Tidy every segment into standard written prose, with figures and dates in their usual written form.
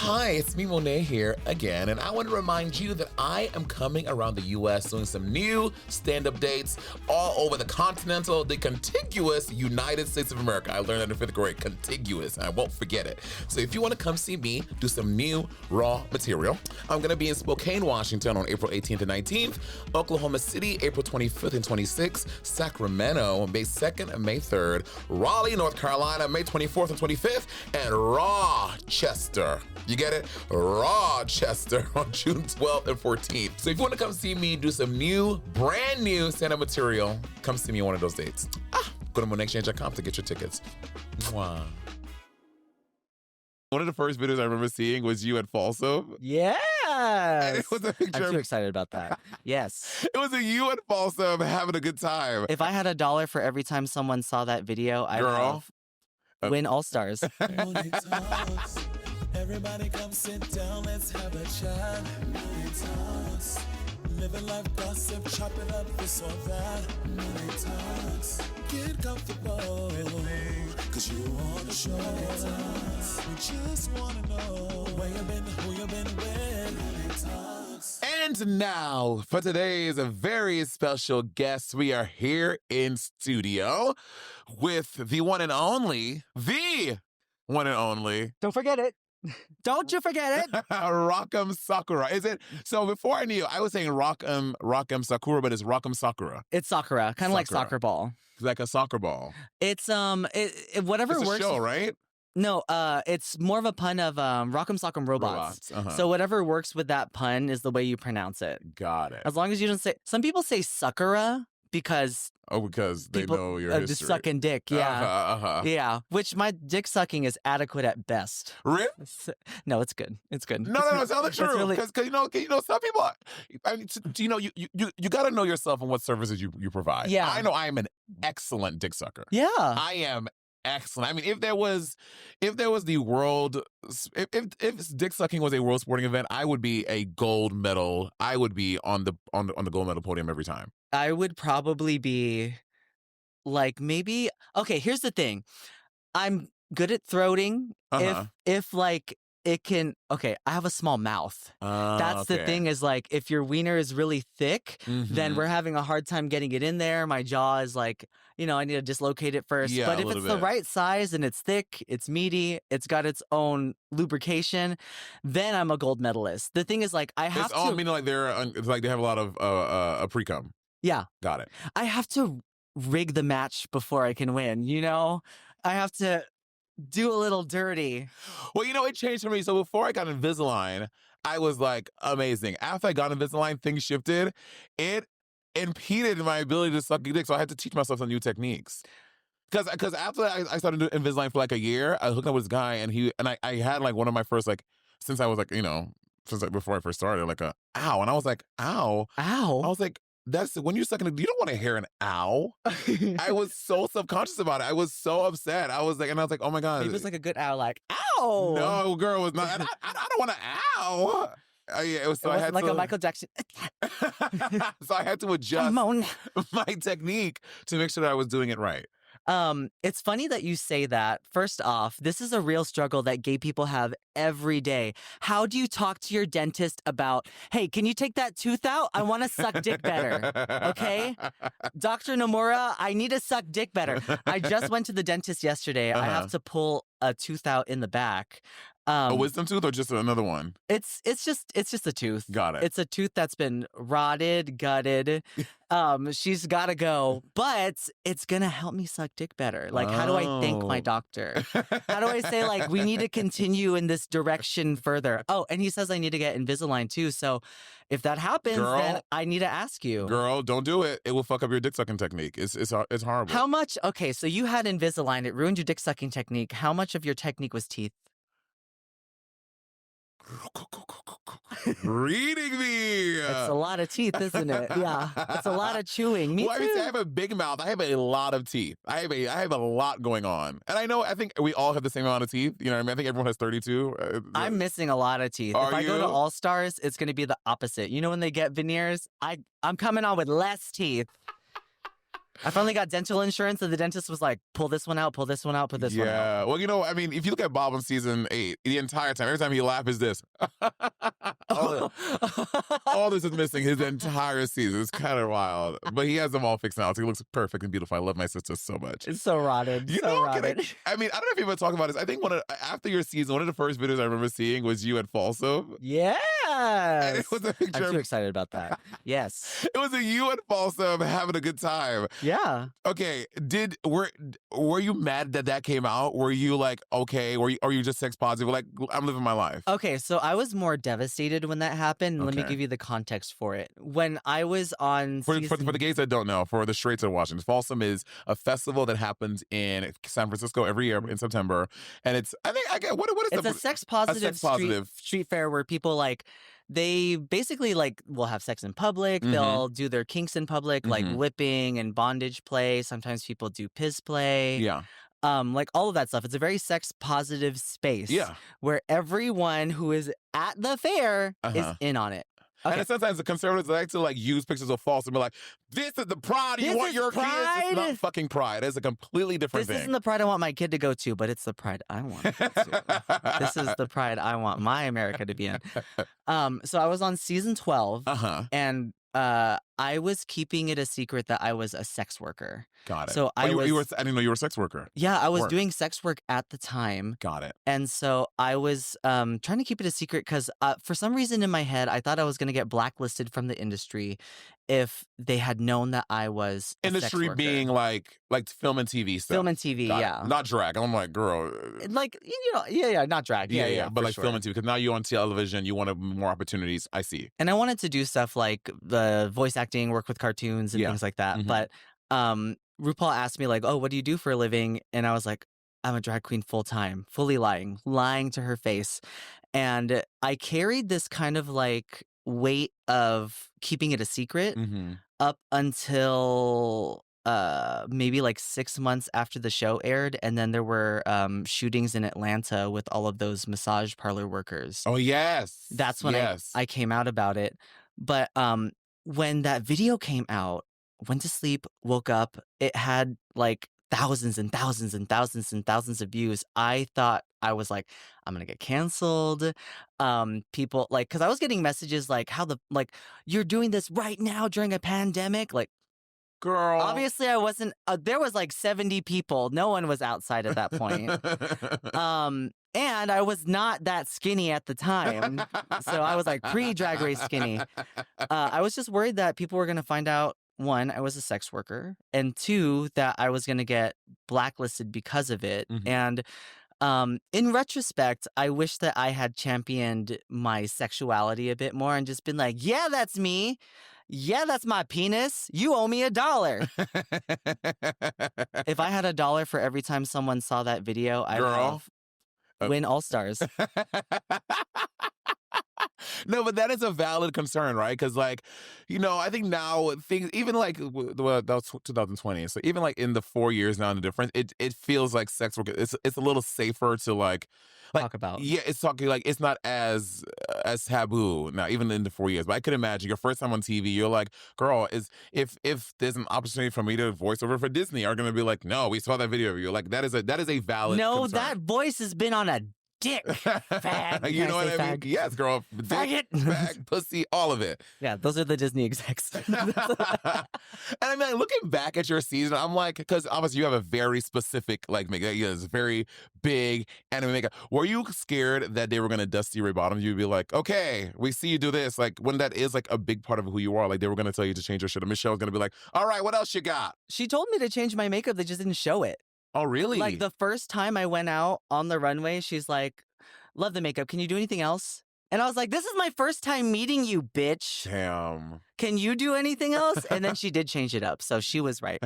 Hi, it's me, Monet, here again, and I want to remind you that I am coming around the U.S. doing some new stand-up dates all over the contiguous United States of America. I learned that in 5th grade, contiguous, and I won't forget it. So if you want to come see me do some new raw material, I'm going to be in Spokane, Washington on April 18th and 19th, Oklahoma City, April 25th and 26th, Sacramento, May 2nd and May 3rd, Raleigh, North Carolina, May 24th and 25th, and Rochester. You get it? Rochester on June 12th and 14th. So if you want to come see me do some brand new stand-up material, come see me on one of those dates. Go to MonetXchange.com to get your tickets. Mwah. One of the first videos I remember seeing was you at Folsom. Yes. And it was a picture. I'm too excited about that. Yes. It was a you at Folsom having a good time. If I had $1 for every time someone saw that video, I'd win All-Stars. Monét Talks. Everybody come sit down, let's have a chat. Monét Talks. Living life gossip, chop it up, this or that. Monét Talks. Get comfortable, cause you on the show. We just wanna know where you been, who you been with. Monét Talks. And now, for today's very special guest, we are here in studio with the one and only. Don't forget it. Don't you forget it. Sakura. Is it? So before I knew, I was saying Rock'em Sakura, but it's Rock'em Sakura. It's Sakura, kind of like soccer ball. Like a soccer ball. It's whatever it's a works. show, right? No, it's more of a pun of Rock'em Sock'em Robots. So whatever works with that pun is the way you pronounce it. Got it. As long as you don't say. Some people say Sakura because. Oh, because they know your history. Just sucking dick, yeah. Yeah, which my dick sucking is adequate at best. Really? No, it's good. It's good. No, tell the truth. Because you know, some people. I mean, you got to know yourself and what services you provide. Yeah. I know I am an excellent dick sucker. Yeah. I am excellent. I mean, if there was the world, if dick sucking was a world sporting event, I would be a gold medal. I would be on the gold medal podium every time. I would probably be like maybe okay, here's the thing. I'm good at throating if like it can I have a small mouth. That's the thing is like if your wiener is really thick, then we're having a hard time getting it in there. My jaw is like, I need to dislocate it first. Yeah, but if it's the right size and it's thick, it's meaty, it's got its own lubrication, then I'm a gold medalist. The thing is like I have to meaning like they have a lot of pre-cum. Yeah. Got it. I have to rig the match before I can win, I have to do a little dirty. Well, it changed for me. So before I got Invisalign, I was like, amazing. After I got Invisalign, things shifted. It impeded my ability to suck dick, so I had to teach myself some new techniques. Because after I started doing Invisalign for like a year, I hooked up with this guy, and I had like one of my first since I was like, before I first started, like a ow. And I was like, ow. Ow? I was like, that's when you're sucking it, you don't want to hear an ow. I was so subconscious about it. I was so upset. I was like, oh my God. It was like a good ow, like, ow. No, girl, it was not. I don't want to ow. Yeah, it was so I had like to, a Michael Jackson. So I had to adjust my technique to make sure that I was doing it right. It's funny that you say that. First off, this is a real struggle that gay people have every day. How do you talk to your dentist about, hey, can you take that tooth out? I want to suck dick better. Okay? Dr. Nomura, I need to suck dick better. I just went to the dentist yesterday. I have to pull a tooth out in the back. A wisdom tooth or just another one? It's just a tooth. Got it. It's a tooth that's been rotted, gutted. She's got to go, but it's gonna help me suck dick better. Like, how do I thank my doctor? How do I say like we need to continue in this direction further? Oh, and he says I need to get Invisalign too. So if that happens, then I need to ask you. Girl, don't do it. It will fuck up your dick sucking technique. It's horrible. How much? Okay, so you had Invisalign. It ruined your dick sucking technique. How much of your technique was teeth? Reading me. It's a lot of teeth, isn't it? Yeah, it's a lot of chewing. Me too. I have a big mouth. I have a lot of teeth. I have a lot going on, and I think we all have the same amount of teeth. You know what I mean? I think everyone has 32. I'm missing a lot of teeth. If I go to All Stars, it's going to be the opposite. You know when they get veneers, I'm coming on with less teeth. I finally got dental insurance, and the dentist was like, pull this one out, pull this one out, put this one out. Yeah. Well, I mean, if you look at Bob on season 8, the entire time, every time he laughs is this. all this is missing his entire season. It's kind of wild. But he has them all fixed now, so he looks perfect and beautiful. I love my sister so much. It's so rotted. Rotted. I mean, I don't know if people talk about this. I think after your season, one of the first videos I remember seeing was you at Folsom. Yes. And it was a picture. I'm too excited about that. Yes. It was you at Folsom having a good time. Yeah. Okay. Were you mad that came out? Were you like, okay, are you just sex positive? Like, I'm living my life. Okay, so I was more devastated when that happened. Let me give you the context for it. When I was on for the gays that don't know, for the straights that are watching, Folsom is a festival that happens in San Francisco every year in September, and it's what is it's a sex positive street fair where people like. They basically will have sex in public. Mm-hmm. They'll do their kinks in public, like whipping and bondage play. Sometimes people do piss play. Yeah. Like all of that stuff. It's a very sex positive space. Yeah. Where everyone who is at the fair is in on it. Okay. And sometimes the conservatives like to use pictures of false and be like, "This is the pride you want your kids." It's not fucking pride. It's a completely different thing. This isn't the pride I want my kid to go to, but it's the pride I want to go to. This is the pride I want my America to be in. So I was on season 12, and I was keeping it a secret that I was a sex worker. Got it. So I didn't know you were a sex worker. Yeah, I was doing sex work at the time. Got it. And so I was trying to keep it a secret because for some reason in my head, I thought I was going to get blacklisted from the industry if they had known that I was a sex industry worker. Being like film and TV stuff. Film and TV, yeah. Not drag. I'm like, girl. Like, not drag. Yeah, but like film and TV. Because now you're on television, you want more opportunities. I see. And I wanted to do stuff like the voice acting, work with cartoons and things like that. Mm-hmm. But RuPaul asked me like, oh, what do you do for a living? And I was like, I'm a drag queen full time, fully lying to her face. And I carried this kind of like weight of keeping it a secret up until maybe like 6 months after the show aired. And then there were shootings in Atlanta with all of those massage parlor workers. Oh, yes. That's when I came out about it. But when that video came out, went to sleep, woke up, it had like thousands and thousands and thousands and thousands of views. I thought I was like, I'm gonna get canceled. People like, because I was getting messages like, you're doing this right now during a pandemic, like. Girl. Obviously, I wasn't. There was like 70 people. No one was outside at that point. And I was not that skinny at the time. So I was like pre-Drag Race skinny. I was just worried that people were going to find out, one, I was a sex worker, and two, that I was going to get blacklisted because of it. And in retrospect, I wish that I had championed my sexuality a bit more and just been like, yeah, that's me. Yeah, that's my penis. You owe me $1. If I had $1 for every time someone saw that video, I'd win All-Stars. No, but that is a valid concern, right? Because, like, I think now things, even like, that was 2020. So even like in the 4 years now, the difference, it feels like sex work. It's a little safer to like talk about. Yeah, it's talking like it's not as taboo now, even in the 4 years. But I could imagine your first time on TV, you're like, girl, if there's an opportunity for me to voice over for Disney, are going to be like, no, we saw that video of you. Like that is a valid. No, concern. That voice has been on a dick. Fag. You know what I mean? Yes, girl. Faggot. Fag, pussy, all of it. Yeah, those are the Disney execs. And I mean, looking back at your season, I'm like, because obviously you have a very specific, like, makeup. It's very big anime makeup. Were you scared that they were going to dusty Ray Bottoms? You'd be like, okay, we see you do this. Like, when that is like a big part of who you are, like they were going to tell you to change your shit. And Michelle's going to be like, all right, what else you got? She told me to change my makeup. They just didn't show it. Oh, really? Like the first time I went out on the runway, she's like, love the makeup. Can you do anything else? And I was like, this is my first time meeting you, bitch. Damn. Can you do anything else? And then she did change it up. So she was right.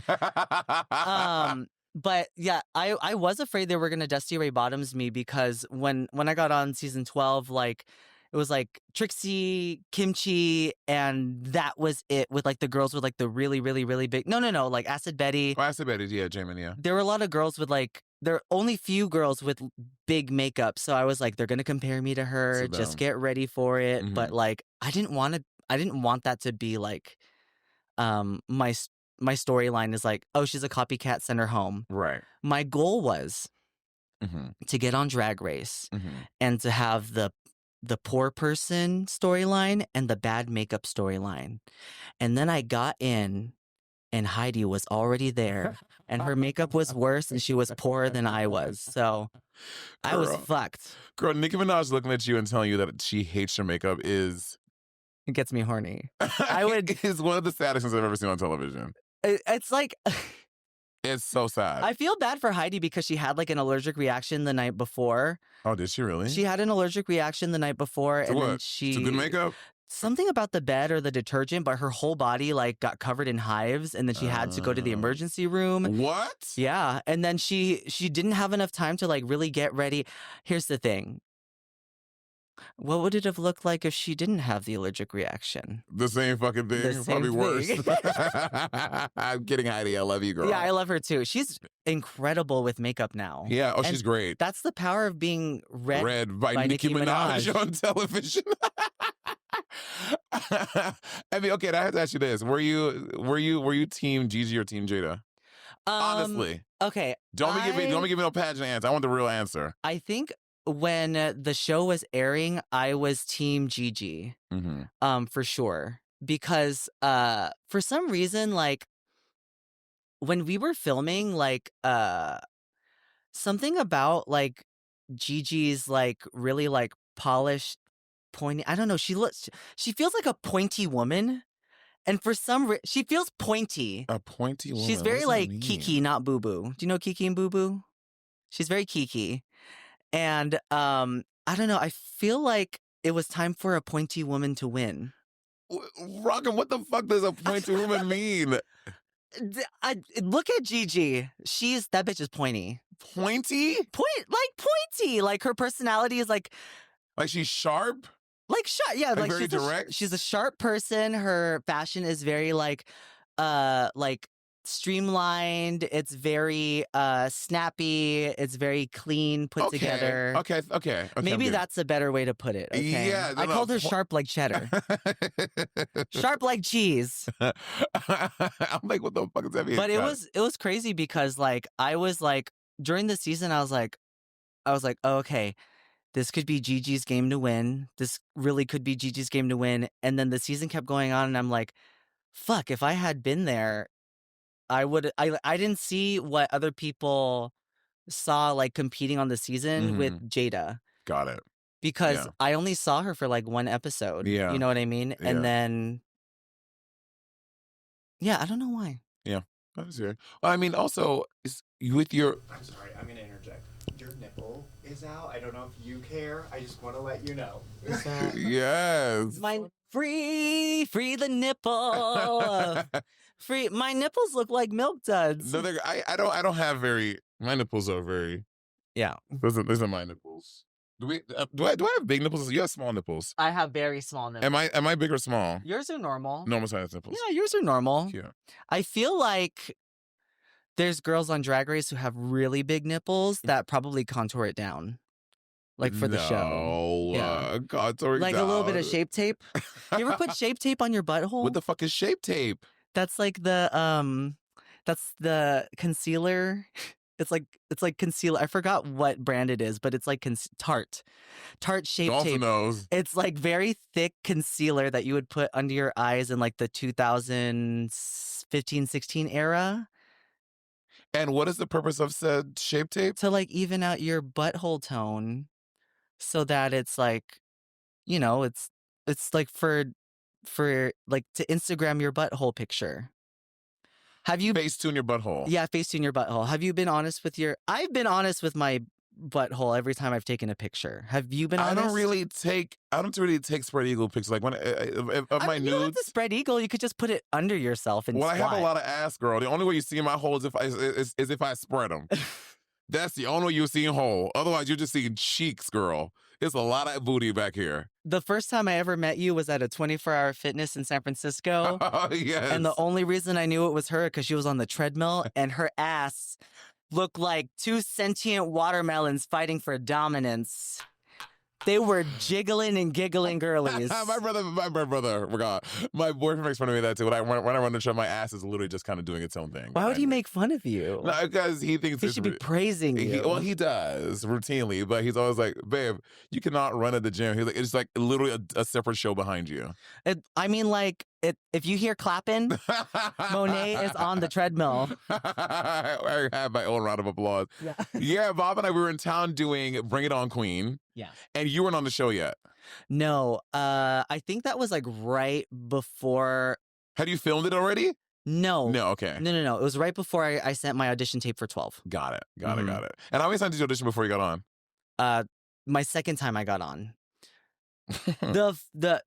But yeah, I was afraid they were going to Dusty Ray Bottoms me because when I got on season 12, like, it was like Trixie, Kimchi, and that was it with like the girls with like the really, really, really big. No, like Acid Betty. Oh, Acid Betty, yeah, Jamin, yeah. There were a lot of girls with like, there are only few girls with big makeup. So I was like, they're going to compare me to her. Just get ready for it. Mm-hmm. But like, I didn't want that to be like my my storyline is like, oh, she's a copycat, send her home. Right. My goal was to get on Drag Race and to have the poor person storyline and the bad makeup storyline. And then I got in and Heidi was already there and her makeup was worse and she was poorer than I was. So I was fucked. Girl, Nicki Minaj looking at you and telling you that she hates your makeup is... It gets me horny. It's one of the saddest things I've ever seen on television. It's like... It's so sad. I feel bad for Heidi because she had like an allergic reaction the night before. Oh, did she really? She had an allergic reaction the night before. To and what? Then she... To good makeup? Something about the bed or the detergent, but her whole body like got covered in hives and then she had to go to the emergency room. What? Yeah. And then she didn't have enough time to like really get ready. Here's the thing. What would it have looked like if she didn't have the allergic reaction? The same fucking thing. The same Probably worse. thing. I'm kidding, Heidi. I love you, girl. Yeah, I love her too. She's incredible with makeup now. Yeah. Oh, And she's great. That's the power of being read by Nicki Minaj on television. I mean, okay, I have to ask you this: Were you team Gigi or team Jada? Honestly, okay. Don't be giving no pageant answer. I want the real answer. I think when the show was airing, I was team Gigi, for sure, because for some reason, like when we were filming, like something about like Gigi's like really like polished, pointy. I don't know. She feels like a pointy woman. And for some she feels pointy. A pointy woman. She's very like Kiki, not Boo Boo. Do you know Kiki and Boo Boo? She's very Kiki. And I don't know. I feel like it was time for a pointy woman to win. Rockin', what the fuck does a pointy woman mean? Look at Gigi. That bitch is pointy. Pointy? Pointy. Like her personality is like she's sharp? Like sharp, yeah. Like very direct? She's a sharp person. Her fashion is very like streamlined. It's very snappy. It's very clean, put together. Okay. Maybe that's a better way to put it. Okay? Yeah. I called her sharp like cheddar. Sharp like cheese. I'm like, what the fuck is that mean? But it was crazy because like I was like during the season I was like, oh, okay. This could be Gigi's game to win. This really could be Gigi's game to win. And then the season kept going on and I'm like, fuck, if I had been there, I didn't see what other people saw like competing on the season with Jada. Got it. Because I only saw her for like one episode. Yeah. You know what I mean? Yeah. And then, I don't know why. Yeah. That's weird. Well, I mean, also, with your... I'm sorry, I'm going to interject. Your nipple is out. I don't know if you care. I just want to let you know. Yes. Free the nipple. Free. My nipples look like milk duds. No, I don't have very... My nipples are very... Yeah. Those are my nipples. Do I have big nipples? You have small nipples. I have very small nipples. Am I big or small? Yours are normal. Normal size nipples. Yeah, yours are normal. Yeah. I feel like there's girls on Drag Race who have really big nipples that probably contour it down. Like for the show. Yeah. Contour like down. A little bit of shape tape. You ever put shape tape on your butthole? What the fuck is shape tape? That's like the concealer. It's like concealer. I forgot what brand it is, but it's like Tarte shape Dolphin tape. Nose. It's like very thick concealer that you would put under your eyes in like the 2015-16 era. And what is the purpose of said shape tape? To like even out your butthole tone, so that it's like, it's like for like to Instagram your butthole picture. Have you Facetune your butthole? Yeah, Facetune your butthole. Have you been honest with I've been honest with my butthole every time I've taken a picture. Have you been honest? I don't really take spread eagle pictures. Like when of my nudes. You don't have to spread eagle. You could just put it under yourself and Well, squat. I have a lot of ass, girl. The only way you see my hole is if I spread them. That's the only way you see hole. Otherwise, you're just seeing cheeks, girl. There's a lot of booty back here. The first time I ever met you was at a 24-hour fitness in San Francisco. Oh, yes. And the only reason I knew it was her because she was on the treadmill and her ass looked like two sentient watermelons fighting for dominance. They were jiggling and giggling girlies. my brother forgot. My boyfriend makes fun of me that too. When I run the show, my ass is literally just kind of doing its own thing. Why would he make fun of you? No, because he thinks He should be praising you. Well, he does routinely, but he's always like, "Babe, you cannot run at the gym." He's like, "It's like literally a separate show behind you." If you hear clapping, Monet is on the treadmill. I have my own round of applause. Yeah. Yeah, Bob and I, we were in town doing Bring It On Queen. Yeah. And you weren't on the show yet. No, I think that was like right before. Had you filmed it already? No. No, okay. No. It was right before I sent my audition tape for 12. Got it. And how many times did you audition before you got on? My second time I got on.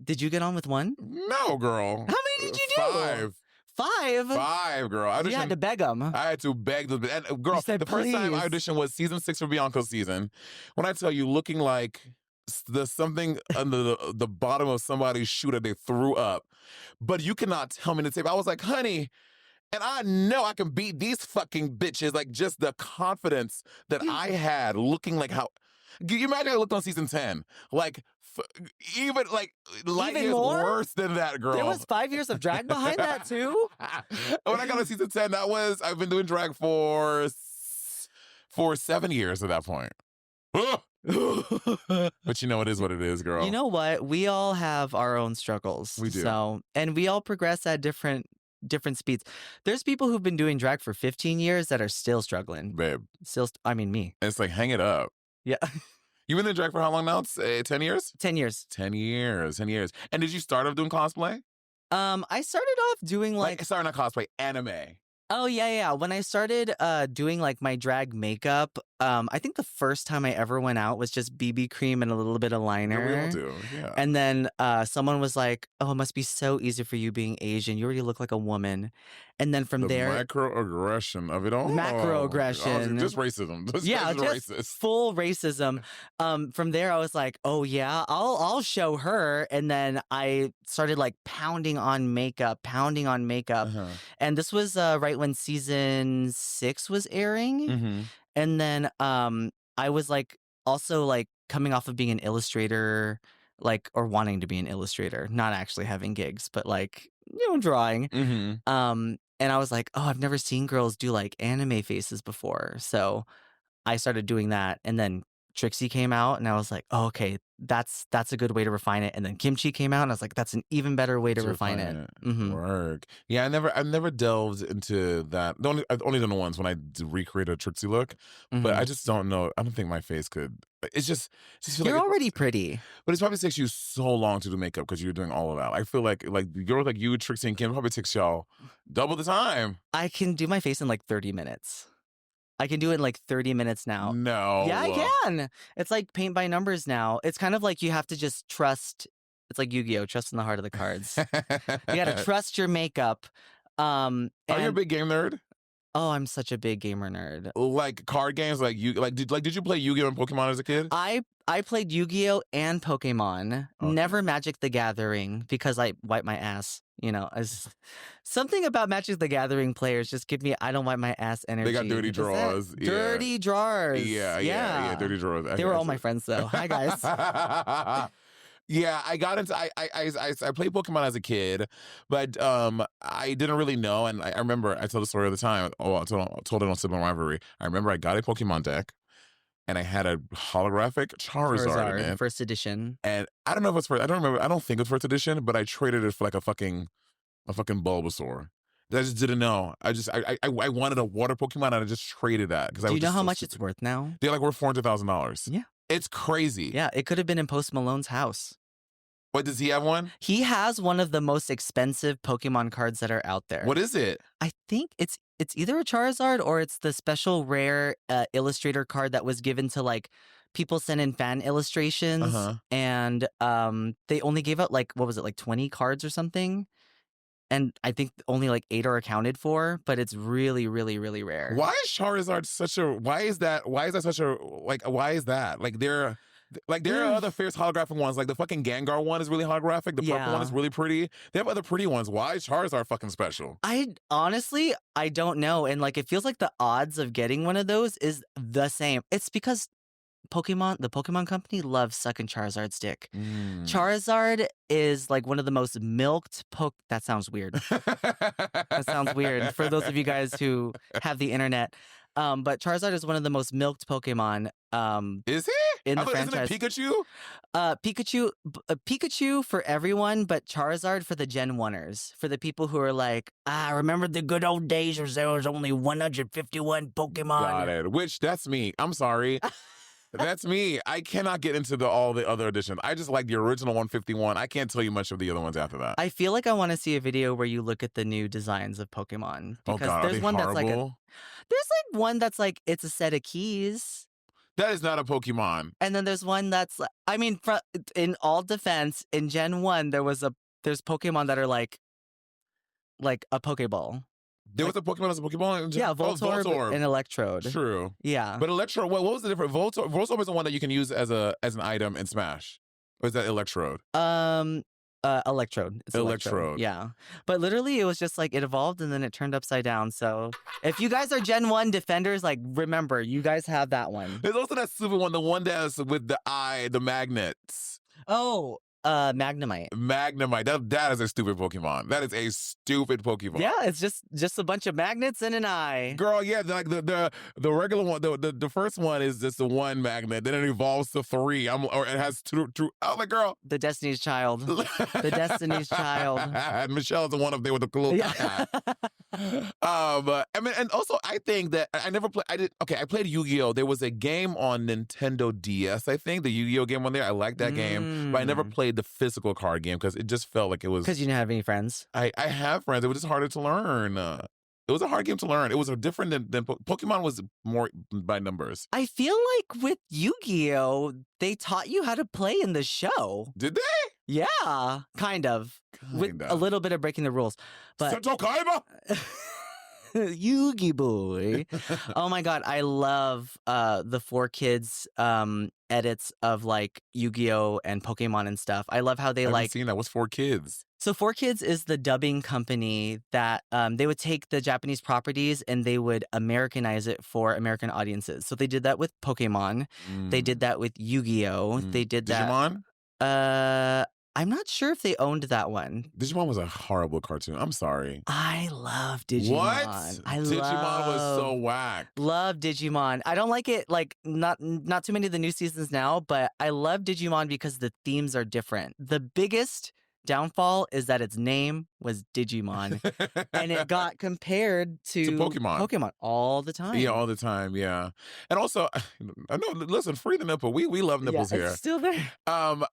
Did you get on with one? No, girl. How many did you do? 5, 5? girl. You had to beg them. I had to beg them. And girl, said, the first time I "Please." auditioned was season 6 for Bianca's season. When I tell you, looking like there's something under the bottom of somebody's shoe that they threw up, but you cannot tell me the tape. I was like, honey, and I know I can beat these fucking bitches. Like, just the confidence that I had looking like how. Can you imagine I looked on season 10? Like, even years more? worse than that, girl. There was 5 years of drag behind that too? When I got to season 10, I've been doing drag for 7 years at that point. But you know, it is what it is, girl. You know what? We all have our own struggles. We do. So, and we all progress at different speeds. There's people who've been doing drag for 15 years that are still struggling. Babe. Me. It's like, hang it up. Yeah. You've been in drag for how long now? It's 10 years? 10 years. 10 years. And did you start off doing cosplay? I started off doing Sorry, not cosplay, anime. Oh, yeah. When I started doing like my drag makeup, I think the first time I ever went out was just BB cream and a little bit of liner. Yeah, we all do, yeah. And then someone was like, "Oh, it must be so easy for you being Asian. You already look like a woman." And then from there, microaggression of it all. Macroaggression. Just racism. Just racist. Full racism. From there, I was like, "Oh yeah, I'll show her." And then I started like pounding on makeup. Uh-huh. And this was right when season 6 was airing. Mm-hmm. And then I was like also like coming off of being an illustrator, like, or wanting to be an illustrator, not actually having gigs, but like, drawing. Mm-hmm. And I was like, oh, I've never seen girls do like anime faces before. So I started doing that. And then Trixie came out and I was like, oh, okay, that's a good way to refine it. And then Kimchi came out and I was like, that's an even better way to refine it. Mm-hmm. Work. Yeah, I've never delved into that. I've only done it once when I recreated a Trixie look, but I just don't know. I don't think my face could. It's just feel You're like already pretty. But it probably takes you so long to do makeup because you're doing all of that. I feel like girls like you, Trixie, and Kim probably takes y'all double the time. I can do my face in like 30 minutes. I can do it in like 30 minutes now. No. Yeah, I can. It's like paint by numbers now. It's kind of like you have to just trust. It's like Yu-Gi-Oh! Trust in the heart of the cards. You got to trust your makeup. Are you a big game nerd? Oh, I'm such a big gamer nerd. Like card games, did you play Yu-Gi-Oh! And Pokemon as a kid? I played Yu-Gi-Oh! And Pokemon. Okay. Never Magic the Gathering because I wipe my ass. As something about Magic the Gathering players just give me I don't wipe my ass energy. They got dirty drawers. Yeah. Dirty drawers. Yeah, dirty drawers. They were all my friends though. Hi guys. Yeah, I got into I played Pokemon as a kid, but I didn't really know. And I remember I told the story all the time. Oh, I told it on Sibling Rivalry. I remember I got a Pokemon deck, and I had a holographic Charizard in it, first edition. And I don't know if it's first. I don't remember. I don't think it's first edition, but I traded it for like a fucking Bulbasaur. I just didn't know. I wanted a water Pokemon, and I just traded that because Do you know how much it's worth now? They're like worth $400,000. Yeah. It's crazy. Yeah, it could have been in Post Malone's house. What, does he have one? He has one of the most expensive Pokemon cards that are out there. What is it? I think it's either a Charizard or it's the special rare illustrator card that was given to like people send in fan illustrations. And they only gave out like, what was it, like 20 cards or something? And I think only like 8 are accounted for, but it's really, really, really rare. Why is Charizard such a? Why is that such a? Like, why is that? Like, there are other fierce holographic ones. Like the fucking Gengar one is really holographic. The purple one is really pretty. They have other pretty ones. Why is Charizard fucking special? I don't know. And like, it feels like the odds of getting one of those is the same. It's because Pokemon, the Pokemon company loves sucking Charizard's dick. Mm. Charizard is like one of the most milked That sounds weird. That sounds weird for those of you guys who have the internet. But Charizard is one of the most milked Pokemon. Is he? In I the thought, franchise. isn't it Pikachu? Pikachu for everyone, but Charizard for the Gen 1ers. For the people who are like, remember the good old days where there was only 151 Pokemon. Got it. Which, that's me. I'm sorry. That's me. I cannot get into all the other editions. I just like the original 151. I can't tell you much of the other ones after that. I feel like I want to see a video where you look at the new designs of Pokemon. Because oh God, there's one horrible? that's like there's like one that's like it's a set of keys. That is not a Pokemon. And then there's one that's I mean, in all defense, in Gen 1 there's Pokemon that are like a Pokeball. There was a Pokemon as a Pokemon? Yeah, Voltorb and Electrode. True. Yeah. But Electrode, what was the difference? Voltorb is the one that you can use as an item in Smash. Or is that Electrode? Electrode. It's Electrode. Yeah. But literally it was just like it evolved and then it turned upside down. So if you guys are Gen 1 defenders, like remember, you guys have that one. There's also that stupid one, the one that's with the eye, the magnets. Oh, Magnemite. Magnemite. That is a stupid Pokemon. That is a stupid Pokemon. Yeah, it's just a bunch of magnets and an eye. Girl, yeah, like the regular one, the first one is just the one magnet, then it evolves to 3. Or it has two. Oh my girl, the Destiny's Child. The Destiny's Child. And Michelle's the one up there with the little. Yeah. I mean, and also I think that I never played. I played Yu-Gi-Oh. There was a game on Nintendo DS. I think the Yu-Gi-Oh game on there. I liked that game, but I never played the physical card game because it just felt like it was. Because you didn't have any friends. I have friends. It was just harder to learn. It was a hard game to learn. It was different than Pokemon was more by numbers. I feel like with Yu-Gi-Oh, they taught you how to play in the show. Did they? Yeah, kind of. With a little bit of breaking the rules. But Seto Kaiba? Yugi boy. Oh my God, I love the 4Kids edits of like Yu-Gi-Oh and Pokemon and stuff. I love how they I haven't seen that. What's 4Kids? So 4Kids is the dubbing company that they would take the Japanese properties and they would Americanize it for American audiences. So they did that with Pokemon. They did that with Yu-Gi-Oh. They did Digimon? that. I'm not sure if they owned that one. Digimon was a horrible cartoon. I'm sorry. I love Digimon. What? Digimon was so whack. Love Digimon. I don't like it, like, not too many of the new seasons now, but I love Digimon because the themes are different. The biggest downfall is that its name was Digimon. And it got compared to Pokemon all the time. Yeah, all the time, yeah. And also, I know, listen, free the nipple. We love nipples here. It's still there. But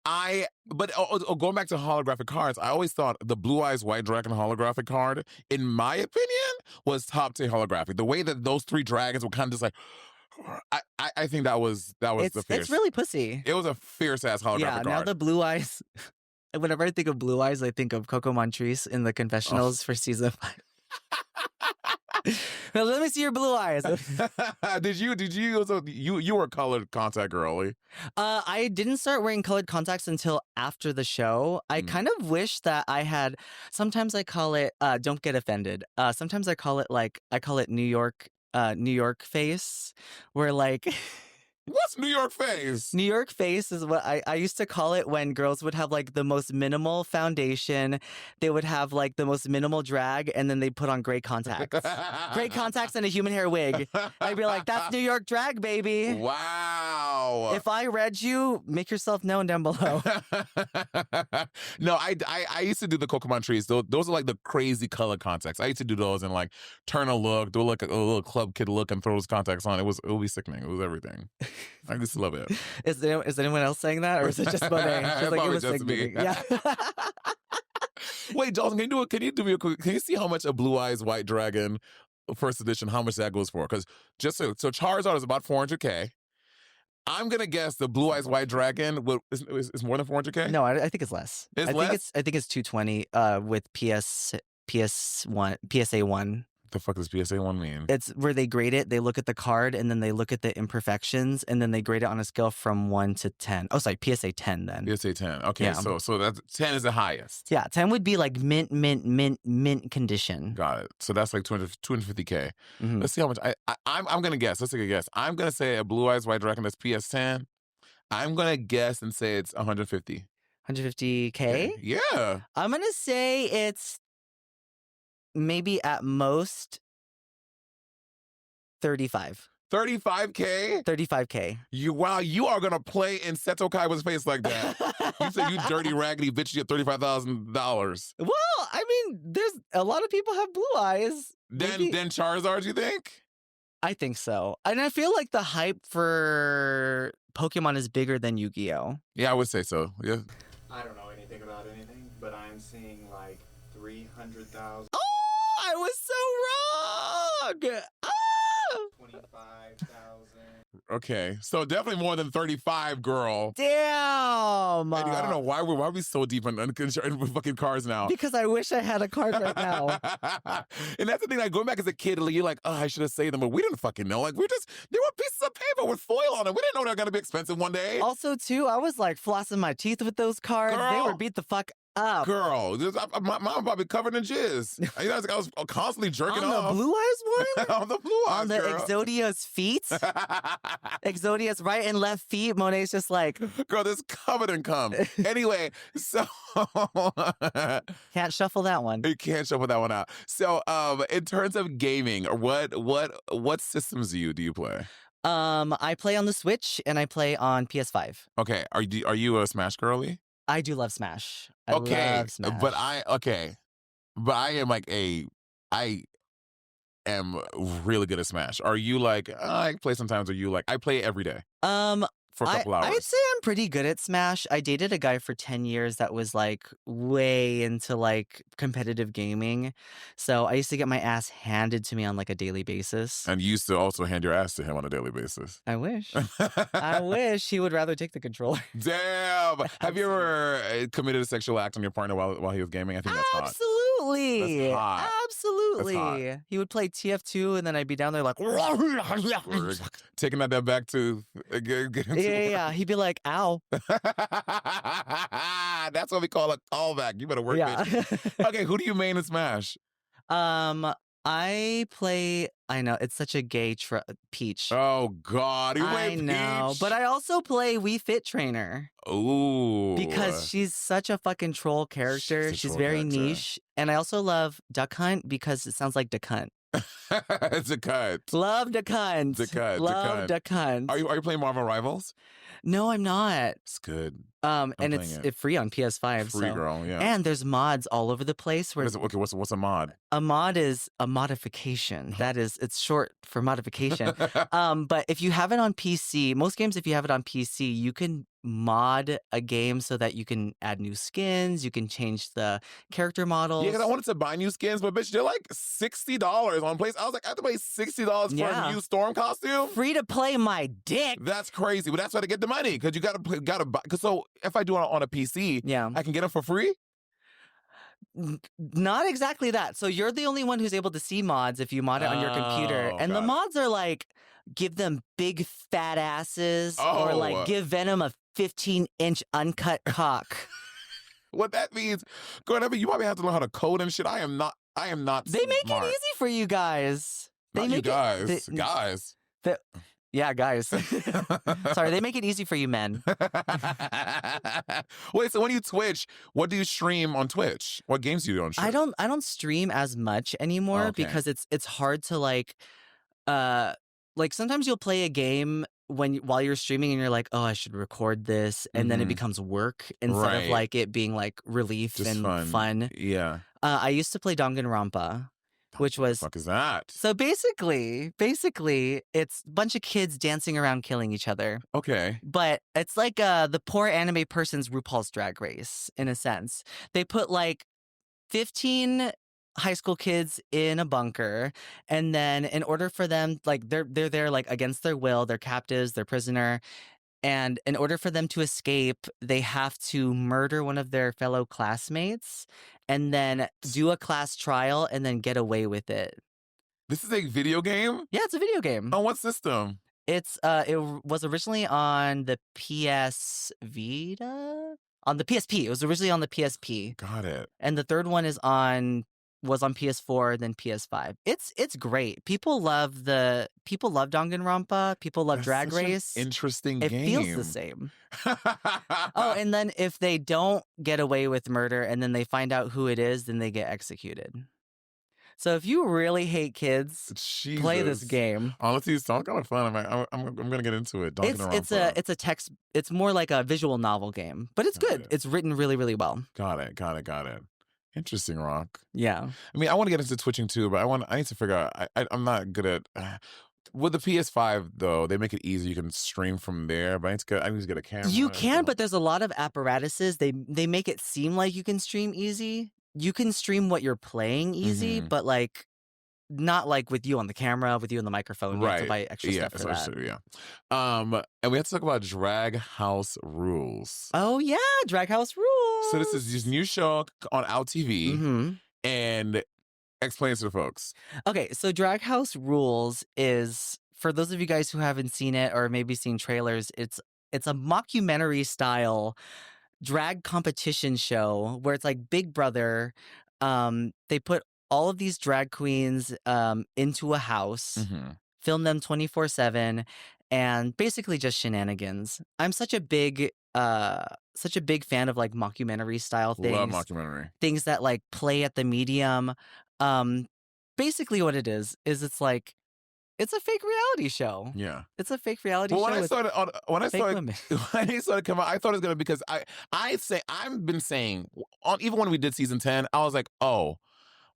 going back to holographic cards, I always thought the Blue Eyes White Dragon holographic card, in my opinion, was top tier holographic. The way that those 3 dragons were kind of just like, I think that was the fierce. It's really pussy. It was a fierce ass holographic card. Yeah, now the Blue Eyes. Whenever I think of Blue Eyes, I think of Coco Montrese in the confessionals for season 5. Now, let me see your blue eyes. Did you also you were a colored contact girly? I didn't start wearing colored contacts until after the show. I kind of wish that I had. Sometimes I call it don't get offended. Sometimes I call it New York face, where like. What's New York face? New York face is what I used to call it when girls would have like the most minimal foundation. They would have like the most minimal drag and then they put on gray contacts. Gray contacts and a human hair wig. I'd be like, that's New York drag, baby. Wow. If I read you, make yourself known down below. No, I used to do the Coco Montrese. Those are like the crazy color contacts. I used to do those and like turn a look, do like a little club kid look and throw those contacts on. It would be sickening. It was everything. I just love it. Is anyone else saying that, or is it just Monet? She's like, it was just me. Yeah. Wait, Jocelyn, can you see how much a Blue Eyes White Dragon first edition, how much that goes for? Because so Charizard is about $400K. I'm gonna guess the Blue Eyes White Dragon is more than $400K. No, I think it's less. I think it's $220 with PSA 1. The fuck does PSA 1 mean? It's where they grade it. They look at the card and then they look at the imperfections and then they grade it on a scale from 1 to 10. Oh, sorry, PSA 10 then. PSA 10. Okay, Yeah. so that's 10 is the highest. Yeah, 10 would be like mint condition. Got it. So that's like 250K. Mhm. Let's see how much. I'm gonna guess. Let's take a guess. I'm gonna say a Blue Eyes White Dragon that's PS 10. I'm gonna guess and say it's 150. 150K? Yeah. I'm going to say it's maybe at most 35. 35K? 35K. Wow, you are gonna play in Seto Kaiba's face like that. You said you dirty raggedy bitch, you get $35,000. Well, I mean, there's a lot of people have blue eyes. Maybe- Then Charizard, you think? I think so. And I feel like the hype for Pokemon is bigger than Yu-Gi-Oh! Yeah, I would say so. Yeah. I don't know anything about anything, but I'm seeing like 300,000, Oh, I was so wrong! Ah! 25,000. Okay, so definitely more than 35, girl. Damn! And I don't know why we're we so deep in fucking cars now. Because I wish I had a card right now. And that's the thing, like going back as a kid, like, you're like, oh, I should have saved them, but we didn't fucking know. Like, they were pieces of paper with foil on it. We didn't know they were gonna be expensive one day. Also, too, I was like flossing my teeth with those cards. They Girl. were beat the fuck up. Girl, my mom probably covered in jizz. You know, I was constantly jerking On off. the blue eyes one? On the blue eyes, On the girl. Exodia's feet? Exodia's right and left feet. Monet's just like, Girl, this covered in cum. Anyway, so can't shuffle that one. you can't shuffle that one out. So, in terms of gaming, what systems do you play? I play on the Switch and I play on PS5. Okay, are you a Smash girly? I do love Smash. I Okay, love Smash. but I am like I am really good at Smash. Are you like I play sometimes? Are you like I play every day for a couple hours? I'd say I'm pretty good at Smash. I dated a guy for 10 years that was like way into like competitive gaming. So I used to get my ass handed to me on like a daily basis. And you used to also hand your ass to him on a daily basis. I wish. I wish he would rather take the controller. Damn. Have you ever committed a sexual act on your partner while he was gaming? I think that's hot. Absolutely. That's hot. Absolutely. That's hot. He would play TF2 and then I'd be down there like Taking that back to get him yeah. He'd be like, ow. That's what we call a callback. You better work, Yeah. bitch. Okay, who do you main in Smash? I play. I know it's such a gay Peach. Oh God, you play I know, Peach? but I also play Wii Fit Trainer Ooh, because she's such a fucking troll character. She's a She's troll very character. niche, and I also love Duck Hunt because it sounds like Duck Hunt. it's a cut. Love Duck Hunt. Duck Hunt, Duck Love Hunt. Duck Hunt. Are you playing Marvel Rivals? No, I'm not. It's good. And playing it's it. free on PS5. Free, so. girl. Yeah. And there's mods all over the place. Where Okay, what's a mod? a mod is a modification. That is, it's short for modification. But if you have it on PC, most games, if you have it on PC, you can mod a game so that you can add new skins, you can change the character models. Yeah, because I wanted to buy new skins, but bitch, they're like $60 on place. I was like, I have to pay $60 for Yeah. a new Storm costume. Free to play my dick. That's crazy, but that's why to get the money because you gotta buy. Because so if I do it on a PC, Yeah. I can get them for free. Not exactly that. So you're the only one who's able to see mods if you mod it on your computer. Oh, And the got it. mods are like, give them big fat asses or Oh. like give Venom a 15-inch uncut cock. What that means, girl, you probably have to learn how to code and shit. I am not. They make smart. it easy for you guys. They Not make you guys, it, guys. Yeah, guys. Sorry, they make it easy for you men. Wait, so when you Twitch, what do you stream on Twitch? What games do you do on Twitch? I don't stream as much anymore Okay. because it's hard to like sometimes you'll play a game while you're streaming and you're like, oh, I should record this, and then it Mhm. becomes work instead of Right. like it being like relief Just and fun. Yeah. I used to play Danganronpa, which What the was fuck is that? so basically it's a bunch of kids dancing around killing each other. Okay. But it's like the poor anime person's RuPaul's Drag Race, in a sense. They put like 15 high school kids in a bunker, and then in order for them, like they're there like against their will, they're captives, they're prisoner, and in order for them to escape, they have to murder one of their fellow classmates and then do a class trial and then get away with it. This is a video game? Yeah, it's a video game. On what system? It was originally on the PS Vita? On the PSP. It was originally on the PSP. Got it. And the third one was on PS4, then PS5. It's great. People love Danganronpa. People love That's Drag such an Race. interesting It game. feels the same. Oh, and then if they don't get away with murder and then they find out who it is, then they get executed. So if you really hate kids, play this game. Honestly, it sounds kind of fun. I'm gonna get into it. It's a text. It's more like a visual novel game, but it's good. It's written really, really well. Got it. Interesting, Rock. Yeah. I mean, I want to get into twitching too, but I need to figure out. I'm not good at. With the PS5 though, they make it easy. You can stream from there, but I need to get a camera. You can, but there's a lot of apparatuses. They make it seem like you can stream easy. You can stream what you're playing easy, but like not like with you on the camera, with you on the microphone. You have to buy extra stuff for that. Yeah. And we have to talk about Drag House Rules. Oh yeah, Drag House Rules. So this is this new show on OUTtv, and explain it to the folks. Okay, so Drag House Rules is, for those of you guys who haven't seen it or maybe seen trailers, it's a mockumentary style drag competition show where it's like Big Brother. They put all of these drag queens into a house, film them 24/7, and basically just shenanigans. I'm such a big fan of like mockumentary style things. Love mockumentary. Things that like play at the medium. Basically what it is it's like it's a fake reality show. Yeah. It's a fake reality show. When I started when it started coming out, I thought it was gonna, because I've been saying even when we did season 10, I was like, oh,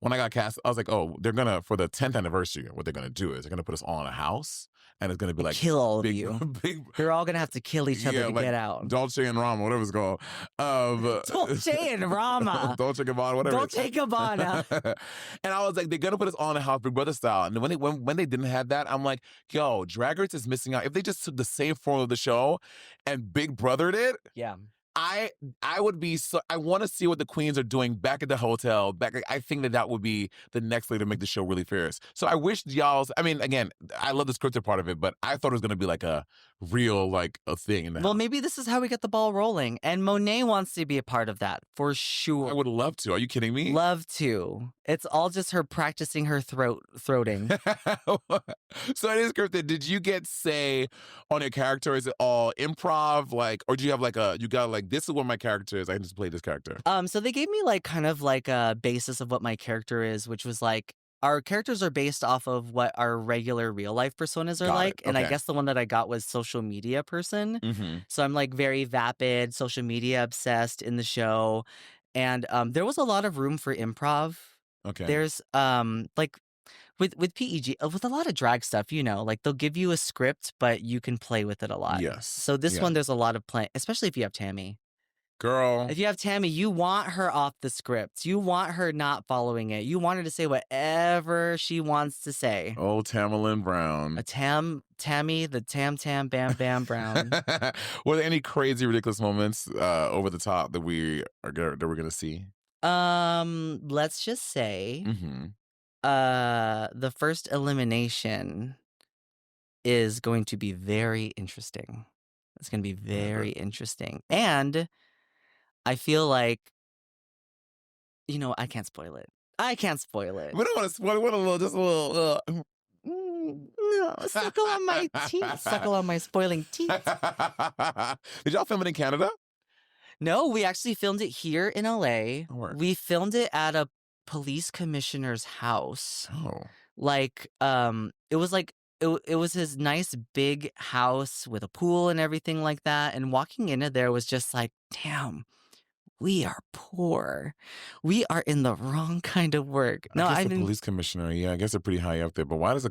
when I got cast, I was like, oh, they're gonna, for the 10th anniversary, what they're gonna do is they're gonna put us all in a house, and it's gonna be like kill all of you. You're all gonna have to kill each other to like get out. Dolce and Rama, whatever it's called. Dolce and Rama. Dolce Gabbana, whatever. Dolce Gabbana. And I was like, they're gonna put us all in a house, Big Brother style. And when they didn't have that, I'm like, yo, Drag Race is missing out. If they just took the same form of the show and Big Brothered it, yeah. I would be so. I want to see what the queens are doing back at the hotel. I think that would be the next way to make the show really fierce. So I wish y'all's. I mean, again, I love the scripted part of it, but I thought it was gonna be like a real a thing in the house. Maybe this is how we get the ball rolling, and Monet wants to be a part of that for sure. I would love to. Are you kidding me? Love to. It's all just her practicing her throating. So it is scripted. Did you get say on your character? Is it all improv, or do you have this is what my character is, I just play this character? So they gave me kind of a basis of what my character is, which was our characters are based off of what our regular real life personas are like. And I guess the one that I got was social media person. So I'm very vapid, social media obsessed in the show. And there was a lot of room for improv. Okay. There's with PEG, with a lot of drag stuff, they'll give you a script, but you can play with it a lot. Yes. So this one, there's a lot of play, especially if you have Tammy. Girl. If you have Tammy, you want her off the script. You want her not following it. You want her to say whatever she wants to say. Oh, Tamalyn Brown. Tammy, the Tam Bam Bam Brown. Were there any crazy, ridiculous moments over the top that we're gonna see? Let's just say, the first elimination is going to be very interesting. It's going to be very interesting. And I feel like, I can't spoil it. We don't want to spoil it. We want just a little. Suckle on my teeth. Suckle on my spoiling teeth. Did y'all film it in Canada? No, we actually filmed it here in LA. Oh, we filmed it at a police commissioner's house. Oh. It was his nice big house with a pool and everything like that. And walking into there was just like, damn, we are poor. We are in the wrong kind of work. No, I guess the police commissioner, yeah, I guess they're pretty high up there. But why does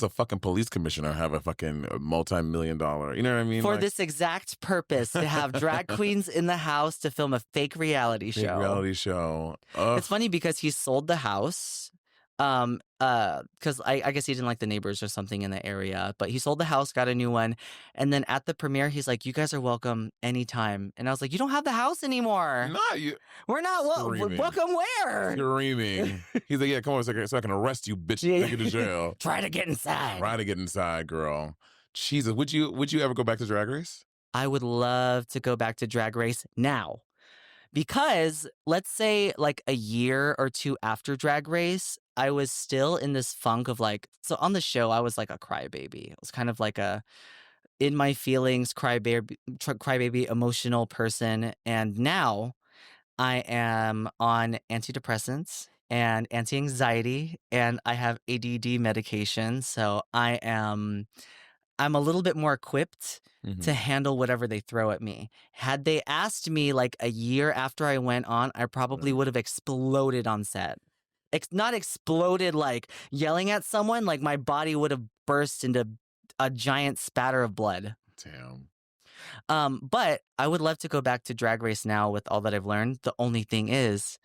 a fucking police commissioner have a fucking multi-million-dollar? You know what I mean? For this exact purpose, to have drag queens in the house to film a fake reality show. Fake reality show. It's funny because he sold the house. Because I guess he didn't like the neighbors or something in the area, but he sold the house, got a new one, and then at the premiere, he's like, "You guys are welcome anytime." And I was like, "You don't have the house anymore. Not you. We're not Screaming. welcome where?" Screaming. He's like, yeah, come on, so I can arrest you, bitch. Yeah. Take you to jail. Try to get inside. Try to get inside, girl. Jesus, would you ever go back to Drag Race? I would love to go back to Drag Race now. Because let's say like a year or two after Drag Race, I was still in this funk of like, so on the show, I was like a crybaby. It was kind of like a in my feelings, crybaby, emotional person. And now I am on antidepressants and anti-anxiety, and I have ADD medication. So I'm a little bit more equipped to handle whatever they throw at me. Had they asked me like a year after I went on, I probably would have exploded on set. Not exploded like yelling at someone, like my body would have burst into a giant spatter of blood. Damn. But I would love to go back to Drag Race now with all that I've learned. The only thing is,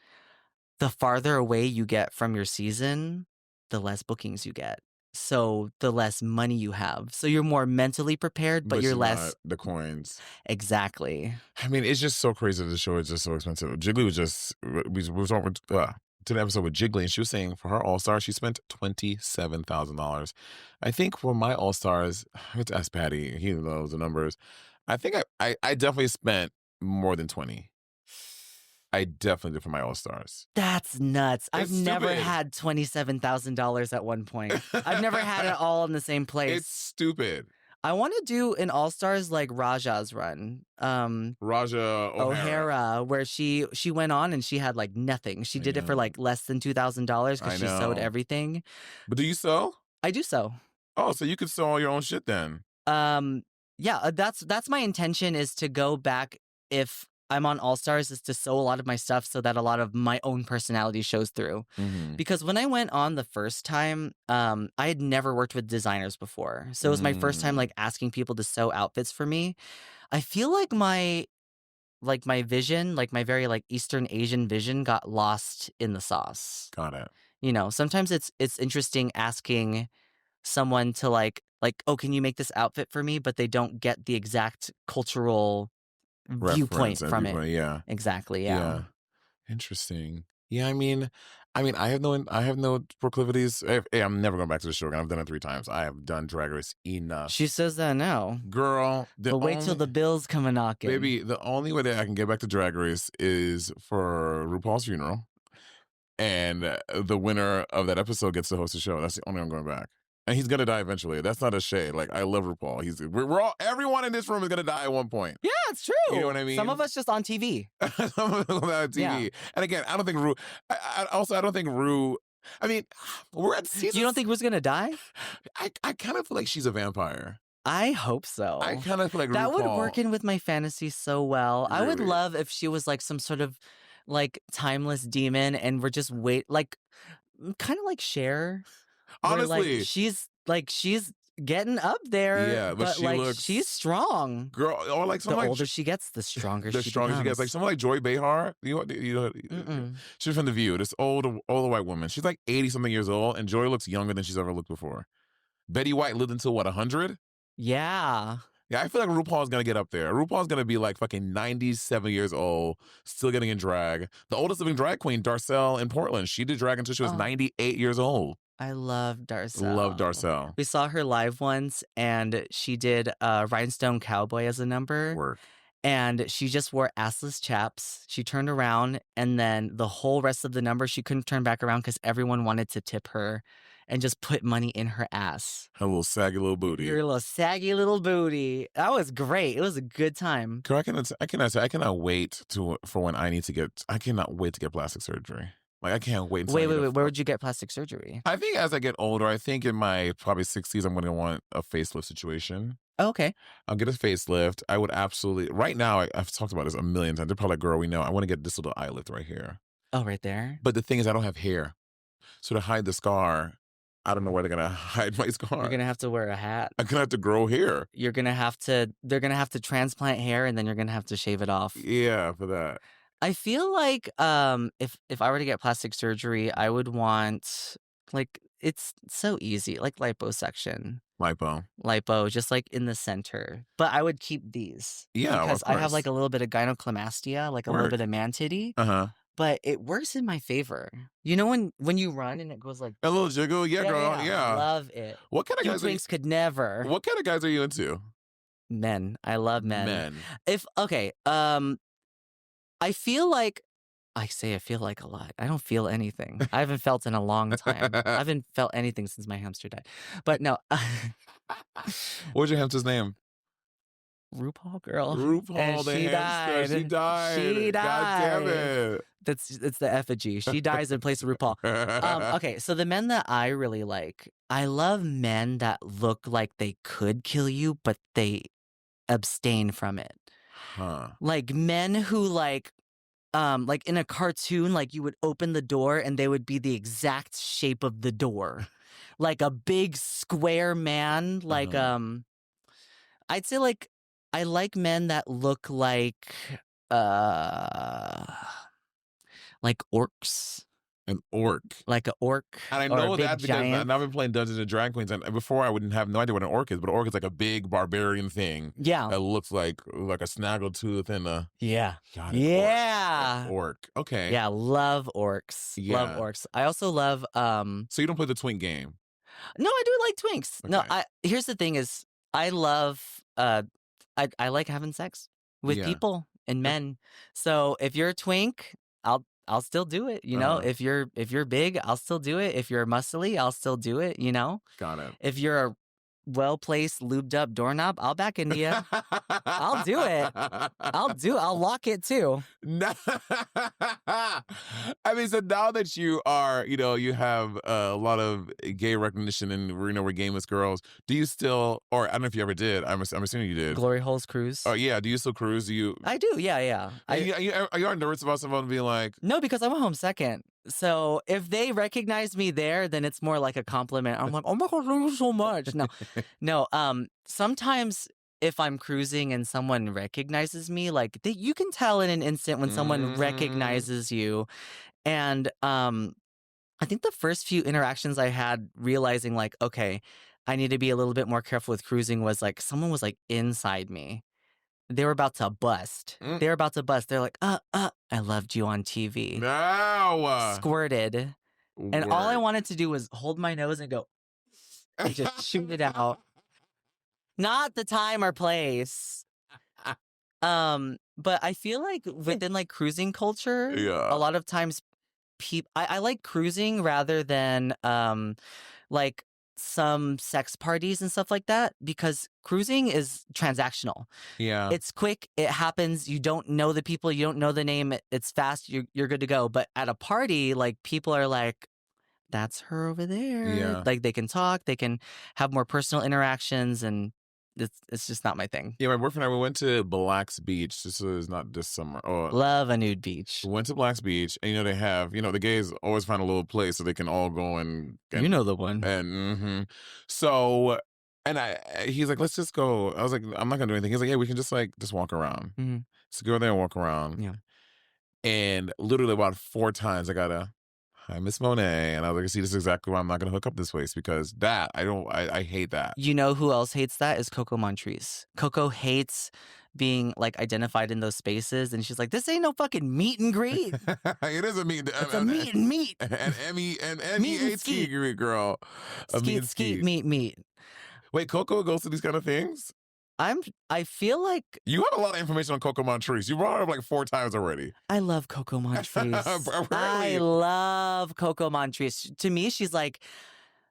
the farther away you get from your season, the less bookings you get. So the less money you have. So you're more mentally prepared, but you're less... the coins. Exactly. I mean, it's just so crazy. The show is just so expensive. Jiggly was just... We were talking to the episode with Jiggly, and she was saying for her All-Star, she spent $27,000. I think for my All-Stars, I have to ask Patty. He knows the numbers. I think I definitely spent more than 20. I definitely did for my All-Stars. That's nuts. It's I've never stupid. had $27,000 at one point. I've never had it all in the same place. It's stupid. I want to do an All-Stars like Raja's run. Raja O'Hara, where she went on and she had like nothing. She did it for like less than $2,000 because she sewed everything. But do you sew? I do sew. Oh, so you could sew all your own shit then. Yeah, that's my intention, is to go back if I'm on All Stars, is to sew a lot of my stuff so that a lot of my own personality shows through. Because when I went on the first time, I had never worked with designers before. So it was my first time like asking people to sew outfits for me. I feel like my vision, like my very like Eastern Asian vision, got lost in the sauce. Got it. You know, sometimes it's interesting asking someone to like, oh, can you make this outfit for me? But they don't get the exact cultural viewpoint from it. Yeah. Exactly. Yeah. Interesting. Yeah, I mean, I have no proclivities. Hey, I'm never going back to the show. I've done it 3 times. I have done Drag Race enough. She says that now. Girl, but wait till the bills come a knocking. Baby, the only way that I can get back to Drag Race is for RuPaul's funeral. And the winner of that episode gets to host the show. That's the only way I'm going back. And he's gonna die eventually. That's not a shade. Like, I love RuPaul. We're all, everyone in this room is gonna die at one point. Yeah, it's true. You know what I mean? Some of us just on TV. Some of us on TV. Yeah. And again, I don't think Ru. I don't think Ru. I mean, we're at season. You don't think Ru's gonna die? I kind of feel like she's a vampire. I hope so. I kind of feel like that RuPaul would work in with my fantasy so well. Really? I would love if she was like some sort of like timeless demon, and we're just kind of like Cher. Honestly, she's getting up there. Yeah, but she's strong. Girl, or like the older she gets, the stronger she gets. Like someone like Joy Behar. She's from The View. This older white woman. She's like 80-something years old, and Joy looks younger than she's ever looked before. Betty White lived until what, 100? Yeah. Yeah, I feel like RuPaul's gonna get up there. RuPaul's gonna be like fucking 97 years old, still getting in drag. The oldest living drag queen, Darcel in Portland, she did drag until she was 98 years old. I love Darcel. Love Darcel. We saw her live once, and she did Rhinestone Cowboy as a number. Work. And she just wore assless chaps. She turned around, and then the whole rest of the number, she couldn't turn back around because everyone wanted to tip her and just put money in her ass. Her little saggy little booty. Your little saggy little booty. That was great. It was a good time. Girl, I cannot wait for when I cannot wait to get plastic surgery. Like, I can't wait until Wait. Where would you get plastic surgery? I think as I get older, I think in my probably 60s, I'm going to want a facelift situation. Oh, okay. I'll get a facelift. I would absolutely... Right now, I've talked about this a million times. They're probably like, girl, we know. I want to get this little eye lift right here. Oh, right there? But the thing is, I don't have hair. So to hide the scar, I don't know where they're going to hide my scar. You're going to have to wear a hat. I'm going to have to grow hair. They're going to have to transplant hair, and then you're going to have to shave it off. Yeah, for that. I feel like if I were to get plastic surgery, I would want Like, it's so easy. Like liposuction. Lipo. Just like in the center. But I would keep these. Yeah, Because of I have course. like a little bit of gynecomastia, like a little Work. bit of man titty. Uh-huh. But it works in my favor. You know when you run and it goes like A little jiggle. Yeah, girl. Yeah. love it. What kind of You guys twinks could never. What kind of guys are you into? Men. I love men. Men. I feel like I feel like a lot. I don't feel anything. I haven't felt in a long time. I haven't felt anything since my hamster died. But no. What's your hamster's name? RuPaul, girl. RuPaul, And the she hamster. died. She died. She God damn died. it. It's the effigy. She dies in place of RuPaul. Okay, so the men that I really like, I love men that look like they could kill you, but they abstain from it. Huh. Like men who like in a cartoon, like you would open the door and they would be the exact shape of the door. Like a big square man. Like I'd say like I like men that look like orcs. An orc. Like an orc. And I know that because I've been playing Dungeons and Drag Queens, and before I wouldn't have no idea what an orc is, but an orc is like a big barbarian thing. Yeah. That looks like a snaggletooth and a yeah. God, Yeah. orc. Okay. Yeah, love orcs. Yeah. Love orcs. I also love So you don't play the twink game? No, I do like twinks. Okay. No, here's the thing is I love I like having sex with people and men. So if you're a twink, I'll still do it, you know? If you're big, I'll still do it. If you're muscly, I'll still do it, you know? Got it. If you're a well-placed, lubed-up doorknob, I'll back into you. I'll do it. I'll lock it too. I mean, so now that you are, you have a lot of gay recognition and we're gamers girls, do you still, or I don't know if you ever did, I'm assuming you did. Glory holes cruise. Oh, yeah. Do you still cruise? I do, yeah. Are you nervous about someone being like... No, because I went home second. So if they recognize me there, then it's more like a compliment. I'm like, oh my God, thank you so much. No. Sometimes if I'm cruising and someone recognizes me, like you can tell in an instant when someone recognizes you. And I think the first few interactions I had realizing like, okay, I need to be a little bit more careful with cruising was like someone was like inside me. They were about to bust. They're like, I loved you on TV. No. Squirted. And all I wanted to do was hold my nose and go, and just shoot it out. Not the time or place. But I feel like within like cruising culture, a lot of times I like cruising rather than like some sex parties and stuff like that, because cruising is transactional. Yeah. It's quick, it happens, you don't know the people, you don't know the name, it's fast, you're good to go. But at a party, like people are like, that's her over there. Yeah. Like they can talk, they can have more personal interactions, and it's just not my thing. Yeah, my boyfriend and I, we went to Black's Beach. This was not this summer. Love a nude beach. We went to Black's Beach, and they have, the gays always find a little place so they can all go and you know the one. And so, and he's like, let's just go. I was like, I'm not gonna do anything. He's like, yeah, we can just walk around. Mm-hmm. So go there and walk around. Yeah. And literally about 4 times I got hi, Miss Monet. And I was like, see, this is exactly why I'm not going to hook up this place, because I hate that. You know who else hates that is Coco Montrese. Coco hates being like identified in those spaces, and she's like, this ain't no fucking meet and greet. It is a meet. It's a meet and meet. And Emmy Meet and ski girl. Skeet, meet. Wait, Coco goes to these kind of things? I feel like you have a lot of information on Coco Montrese. You brought her up like 4 times already. I love Coco Montrese. Really? I love Coco Montrese. To me, she's like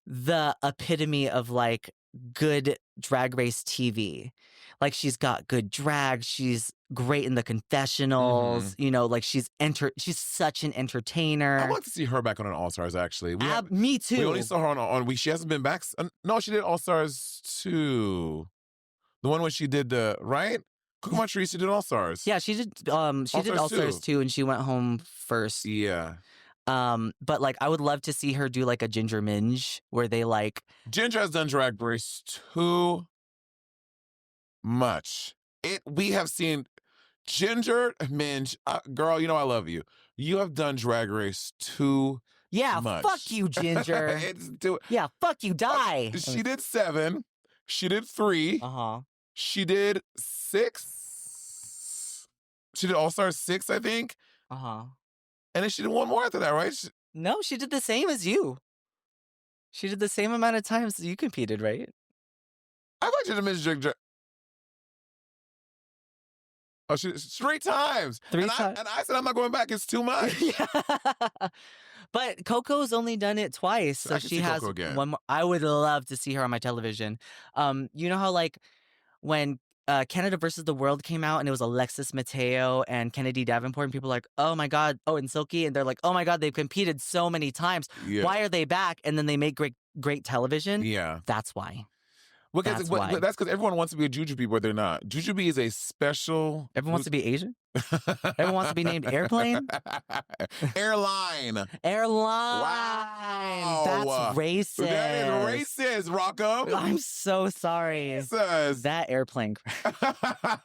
the epitome of like good Drag Race TV. Like she's got good drag. She's great in the confessionals. Mm-hmm. Like she's such an entertainer. I want to see her back on an All Stars. Actually, me too. We only saw her on. She hasn't been back. No, she did All Stars 2. The one when she did right? Coco Montrese, she did All Stars. Yeah, she did. She did All Stars 2, and she went home first. Yeah. But like, I would love to see her do like a Ginger Minge, where they like. Ginger has done Drag Race too much. We have seen Ginger Minge, girl. I love you. You have done Drag Race too Yeah, much. fuck you, Ginger. Yeah, fuck you, die. She did 7. She did 3. Uh-huh. She did 6. She did All Star 6, I think. Uh-huh. And then she did one more after that, right? No, she did the same as you. She did the same amount of times you competed, right? I thought she did Miss Drink. Oh, she 3 times. 3 and times. I said I'm not going back. It's too much. Yeah. But Coco's only done it twice, so I can she see has Coco again. one more. I would love to see her on my television. You know how like when Canada versus the World came out and it was Alexis Mateo and Kennedy Davenport and people were like, oh my God, and Silky, and they're like, oh my God, they've competed so many times. Yeah. Why are they back? And then they make great television. Yeah. That's why. Because That's why. that's because everyone wants to be a jujube, but they're not. Jujube is a special. Everyone wants to be Asian? Everyone wants to be named Airplane? Airline. Airline. Wow. That's racist. That is racist, Rocco. I'm so sorry. Jesus. That airplane.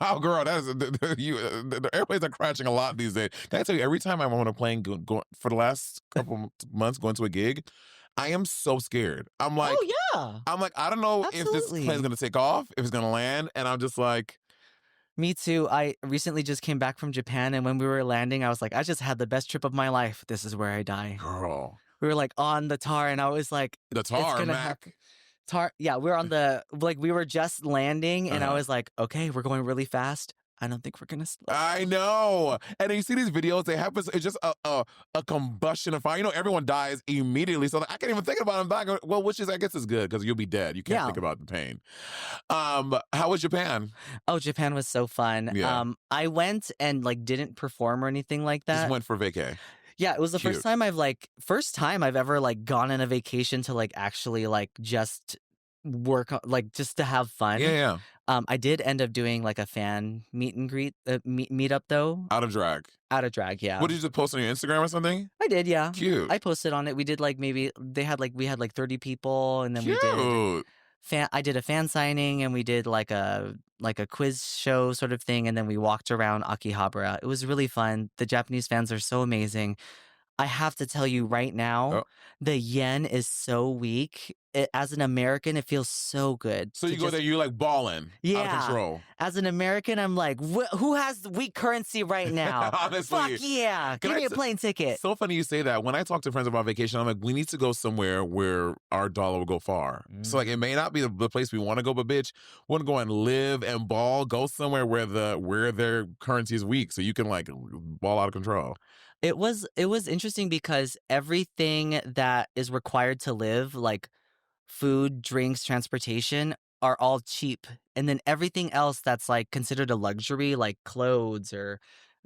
Oh, girl, the airplanes are crashing a lot these days. Can I tell you, every time I'm on a plane for the last couple months going to a gig, I am so scared. I'm like, Oh, yeah. I don't know if this Absolutely. plane's going to take off, if it's going to land. And I'm just like, Me too. I recently just came back from Japan, and when we were landing, I was like, I just had the best trip of my life. This is where I die. girl, We were like on the tar, and I was like, the it's gonna tarmac. tar. Yeah, we were on the, like, we were just landing, and I Uh-huh. was like, okay, we're going really fast. I don't think we're gonna slow. I know. And then you see these videos, they happen, it's just a combustion of fire. You know, everyone dies immediately. So I can't even think about it. I'm dying. Well, which is, I guess is good because you'll be dead. You can't Yeah. think about the pain. How was Japan? Oh, Japan was so fun. Yeah. I went and like didn't perform or anything like that. Just went for vacay. Yeah, it was the Cute. first time I've ever like gone on a vacation to like actually like just work like just to have fun. Yeah. I did end up doing like a fan meet and greet meetup though. Out of drag. Out of drag, yeah. What did you just post on your Instagram or something? I did, yeah. Cute. I posted on it. We did like we had like 30 people, and then we did I did a fan signing, and we did like a quiz show sort of thing, and then we walked around Akihabara. It was really fun. The Japanese fans are so amazing. I have to tell you right now, the yen is so weak. As an American, it feels so good. So you go there, you're like balling. Out Yeah. of control. As an American, I'm like, who has weak currency right now? Honestly. Fuck yeah. Can Give I me a t- plane ticket. So funny you say that. When I talk to friends about vacation, I'm like, we need to go somewhere where our dollar will go far. So like, it may not be the place we want to go, but bitch, we want to go and live and ball. Go somewhere where their currency is weak, so you can like ball out of control. It was interesting because everything that is required to live, like food, drinks, transportation, are all cheap. And then everything else that's like considered a luxury, like clothes or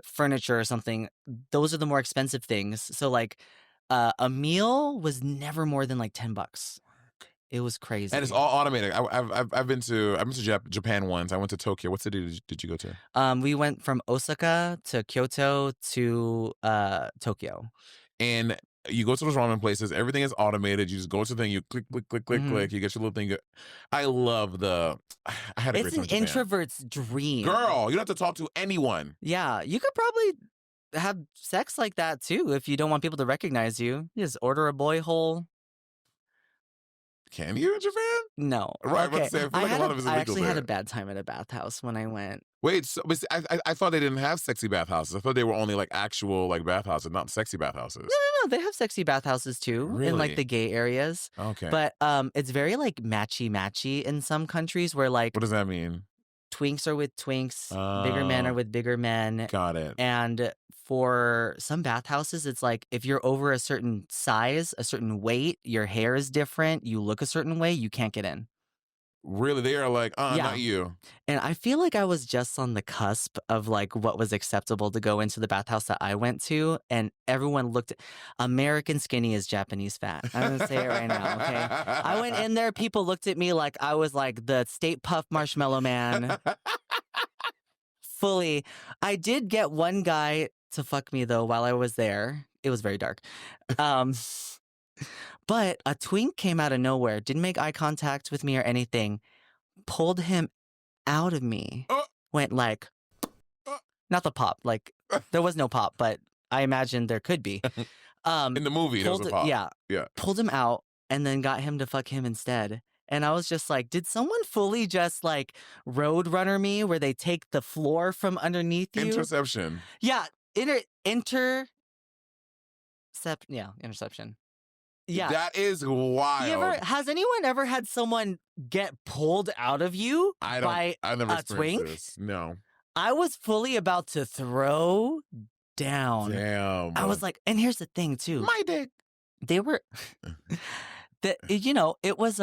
furniture or something, those are the more expensive things. So like a meal was never more than like $10. It was crazy. And it's all automated. I've been to Japan once. I went to Tokyo. What city did you go to? We went from Osaka to Kyoto to Tokyo. And you go to those ramen places. Everything is automated. You just go to the thing. You click. Mhm. Click. You get your little thing. I love I had a It's great an time in Japan. introvert's dream. Girl, you don't have to talk to anyone. Yeah, you could probably have sex like that too if you don't want people to recognize you. You just order a boy hole. Can you in Japan? No. Right, I was about to say, I feel like a lot of it's I illegal actually had there. a bad time at a bathhouse when I went. Wait, so but see, I thought they didn't have sexy bathhouses. I thought they were only like actual like bathhouses, not sexy bathhouses. No, they have sexy bathhouses too in Really? like the gay areas. Okay. But it's very like matchy in some countries where like What does that mean? twinks are with twinks, bigger men Oh. are with bigger men. Got it. And for some bathhouses, it's like if you're over a certain size, a certain weight, your hair is different, you look a certain way, you can't get in. Really, they are like, Yeah. not you. And I feel like I was just on the cusp of like what was acceptable to go into the bathhouse that I went to. And everyone looked American skinny is Japanese fat. I'm going to say it right now, okay? I went in there, people looked at me like I was like the State Puff Marshmallow Man. Fully. I did get one guy to fuck me though while I was there. It was very dark. But a twink came out of nowhere, didn't make eye contact with me or anything, pulled him out of me, went like, not the pop, like there was no pop, but I imagine there could be. In the movie, there was a pop. Yeah. Yeah. Pulled him out and then got him to fuck him instead. And I was just like, did someone fully just like roadrunner me where they take the floor from underneath you? Interception. Yeah. Interception. Yeah. That is wild. Has anyone ever had someone get pulled out of you by I never a experienced twink? this. No. I was fully about to throw down. Damn. I was like, and here's the thing too. My dick. They were, it was,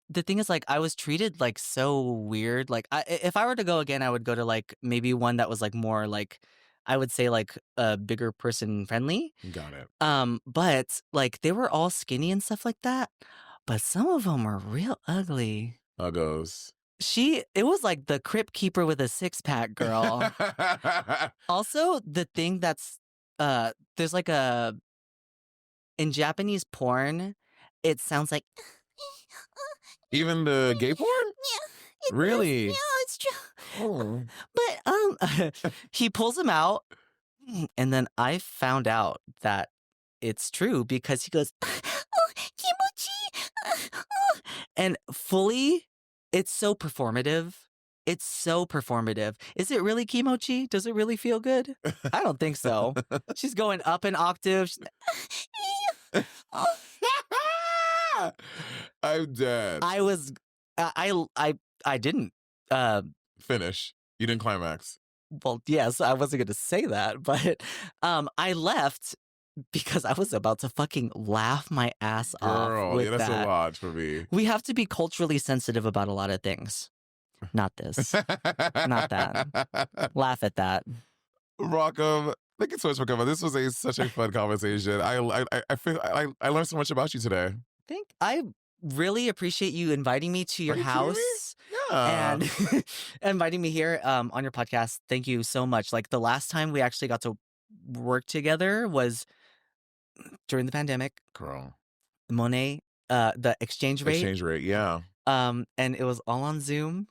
the thing is like, I was treated like so weird. Like if I were to go again, I would go to like maybe one that was like more like, I would say like a bigger person friendly. Got it. But like they were all skinny and stuff like that. But some of them were real ugly. Uggos. It was like the crypt keeper with a 6-pack girl. Also, the thing that's, there's like in Japanese porn, it sounds like. Even the gay porn? Yeah. Really? Yeah, it's true. Oh. But he pulls him out, and then I found out that it's true because he goes, oh, kimochi. And fully, it's so performative. It's so performative. Is it really kimochi? Does it really feel good? I don't think so. She's going up an octave. I'm dead. I was, I didn't. Finish. You didn't climax. Well, yes, I wasn't going to say that, but I left because I was about to fucking laugh my ass off with that's that. a lot for me. We have to be culturally sensitive about a lot of things. Not this. Not that. Laugh at that. Rockham, thank you so much for coming. This was such a fun conversation. I feel I learned so much about you today. I really appreciate you inviting me to your house. Yeah. And inviting me here on your podcast. Thank you so much. Like the last time we actually got to work together was during the pandemic. Girl. Monet, the exchange rate. Exchange rate, yeah. And it was all on Zoom.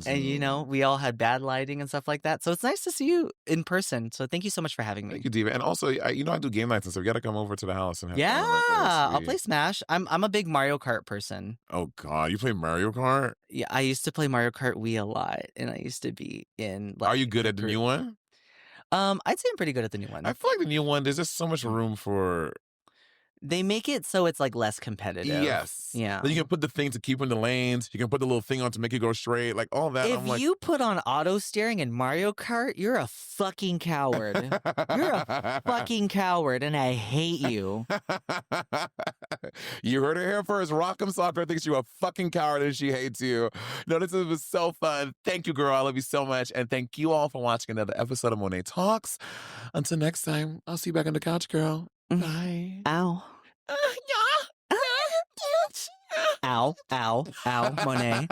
And, we all had bad lighting and stuff like that. So it's nice to see you in person. So thank you so much for having me. Thank you, Diva. And also, I do game nights and stuff. You got to come over to the house and have fun. Yeah, I'll play Smash. I'm a big Mario Kart person. Oh, God. You play Mario Kart? Yeah, I used to play Mario Kart Wii a lot. And I used to be in... Are you good at the new one? I'd say I'm pretty good at the new one. I feel like the new one, there's just so much room for... They make it so it's like less competitive. Yes. Yeah. Then you can put the thing to keep in the lanes. You can put the little thing on to make it go straight. Like all that. If you put on auto steering in Mario Kart, you're a fucking coward. You're a fucking coward, and I hate you. You heard it here first. Rockham Software thinks you're a fucking coward and she hates you. No, this was so fun. Thank you, girl. I love you so much. And thank you all for watching another episode of Monet Talks. Until next time, I'll see you back on the couch, girl. Bye. Ow. Ow, ow, ow, Monet.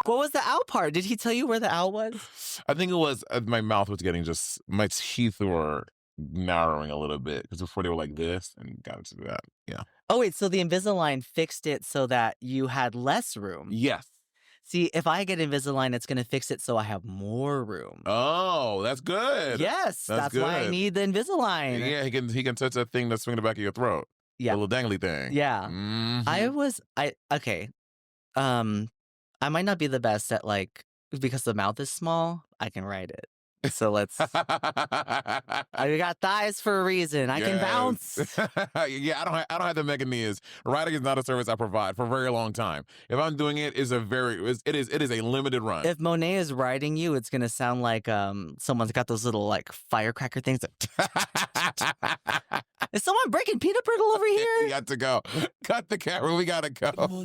What was the ow part? Did he tell you where the ow was? I think it was, my mouth was getting my teeth were narrowing a little bit because before they were like this and got into that. Yeah. Oh, wait, so the Invisalign fixed it so that you had less room. Yes. See, if I get Invisalign, it's going to fix it so I have more room. Oh, that's good. Yes, that's why I need the Invisalign. Yeah, he can touch that thing that's swinging the back of your throat. Yeah. The little dangly thing. Yeah. Mm-hmm. Okay. I might not be the best at like, because the mouth is small, I can write it. So let's. I got thighs for a reason. I can bounce. Yeah, I don't have the mega knees. Writing is not a service I provide for a very long time. If I'm doing it, it is a limited run. If Monet is writing you, it's gonna sound like someone's got those little like firecracker things. Is someone breaking peanut brittle over here? You got to go. Cut the camera. We gotta go.